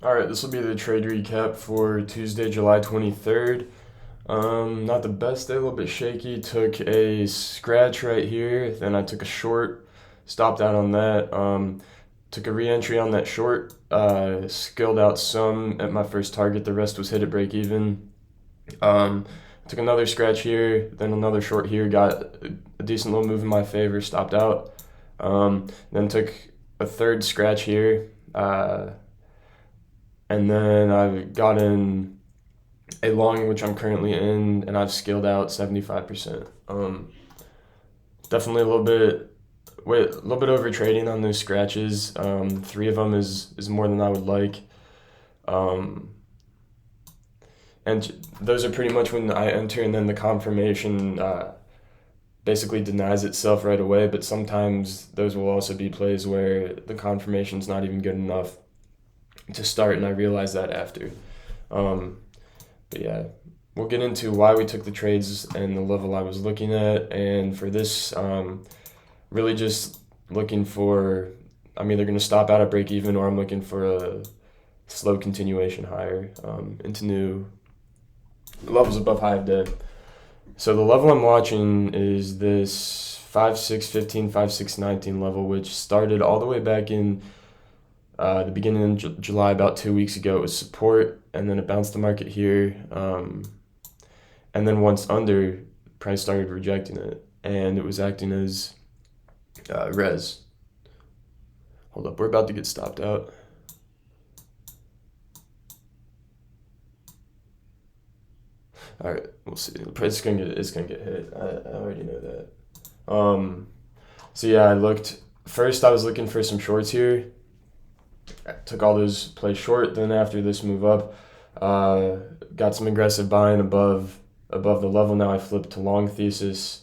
All right, this will be the trade recap for Tuesday, July 23rd. Not the best day, a little bit shaky. Took a scratch right here, then I took a short, stopped out on that. Took a re-entry on that short, skilled out some at my first target. The rest was hit at break even. Um, Took another scratch here, then another short here. Got a decent little move in my favor, stopped out. Then took a third scratch here. And then I've gotten a long, which I'm currently in, and I've skilled out 75%. Definitely a little bit over trading on those scratches. Three of them is more than I would like. Um, and those are pretty much when I enter, and then the confirmation basically denies itself right away. But sometimes those will also be plays where the confirmation's not even good enough to start, and I realize that after. Um, But yeah, we'll get into why we took the trades and the level I was looking at. And for this, really just looking for, I'm either going to stop out at break even or I'm looking for a slow continuation higher into new levels above high of day. So the level I'm watching is this 5-6-15, 5-6-19 level, which started all the way back in the beginning of July, about 2 weeks ago. It was support, and then it bounced the market here. And then once under, price started rejecting it, and it was acting as res. Hold up, we're about to get stopped out. All right, we'll see. The price is gonna get hit. I already know that. So yeah, I looked first. I was looking for some shorts here. I took all those plays short. Then after this move up, got some aggressive buying above the level. Now I flipped to long thesis,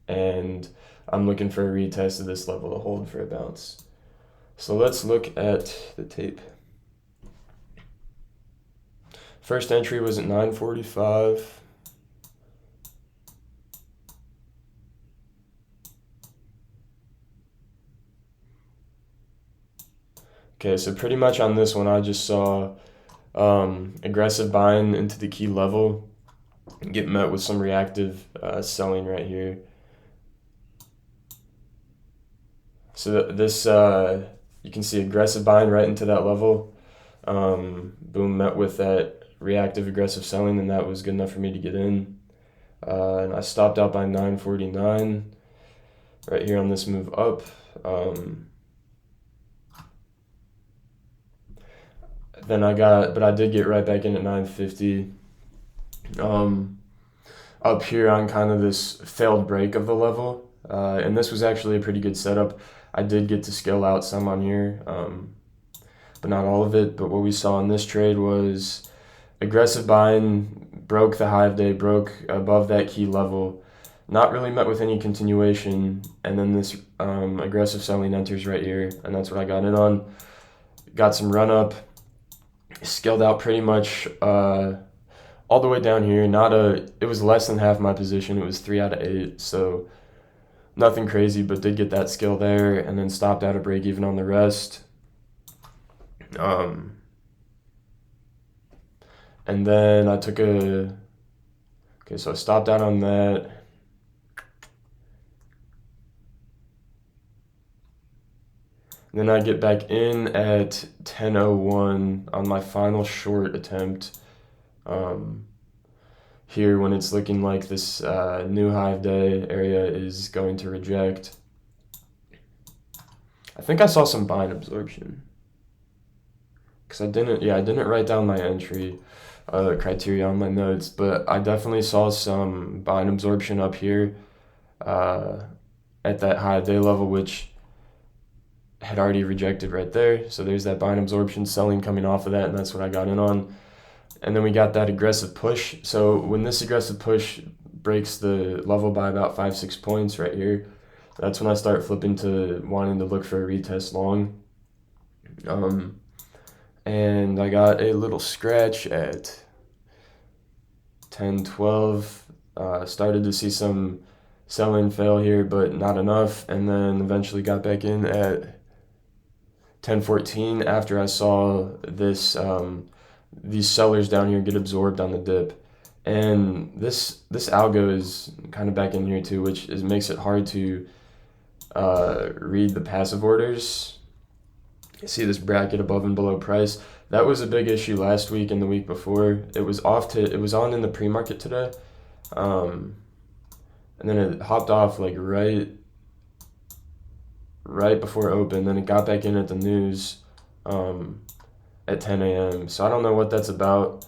and I'm looking for a retest of this level to hold for a bounce. So let's look at the tape. First entry was at 9:45. Okay, so pretty much on this one, I just saw aggressive buying into the key level, get met with some reactive selling right here. So this, you can see aggressive buying right into that level. Boom, met with that reactive aggressive selling, and that was good enough for me to get in. And I stopped out by 9:49 right here on this move up. But I did get right back in at 9:50. Up here on kind of this failed break of the level, and this was actually a pretty good setup. I did get to scale out some on here, but not all of it. But what we saw in this trade was aggressive buying, broke the high of day, broke above that key level, not really met with any continuation, and then this aggressive selling enters right here, and that's what I got in on. Got some run up, scaled out pretty much all the way down here. It was less than half my position. It was 3 out of 8, so nothing crazy, but did get that skill there, and then stopped out a break even on the rest. And then so I stopped out on that. And then I get back in at 10:01 on my final short attempt. Here when it's looking like this new high of day area is going to reject. I think I saw some buying absorption because I didn't write down my entry criteria on my notes, but I definitely saw some buying absorption up here uh, at that high of day level, which had already rejected right there. So there's that buying absorption, selling coming off of that, and that's what I got in on. And then we got that aggressive push. So when this aggressive push breaks the level by about 5-6 points right here, that's when I start flipping to wanting to look for a retest long. And I got a little scratch at 10:12. Started to see some selling fail here, but not enough. And then eventually got back in at 1014 after I saw these sellers down here get absorbed on the dip. And this algo is kind of back in here too, which makes it hard to read the passive orders. You see this bracket above and below price. That was a big issue last week and the week before. It was on in the pre-market today. And then it hopped off like right before open. Then it got back in at the news at 10 a.m. So I don't know what that's about.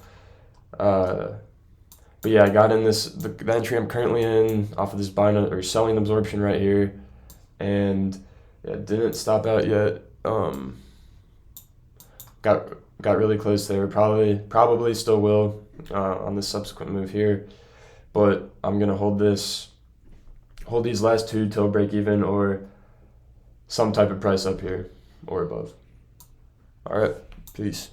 But yeah, I got in the entry I'm currently in off of this buying or selling absorption right here, and yeah, didn't stop out yet. Got really close there. Probably still will on the subsequent move here, but I'm gonna hold these last two till break even or some type of price up here or above. All right, peace.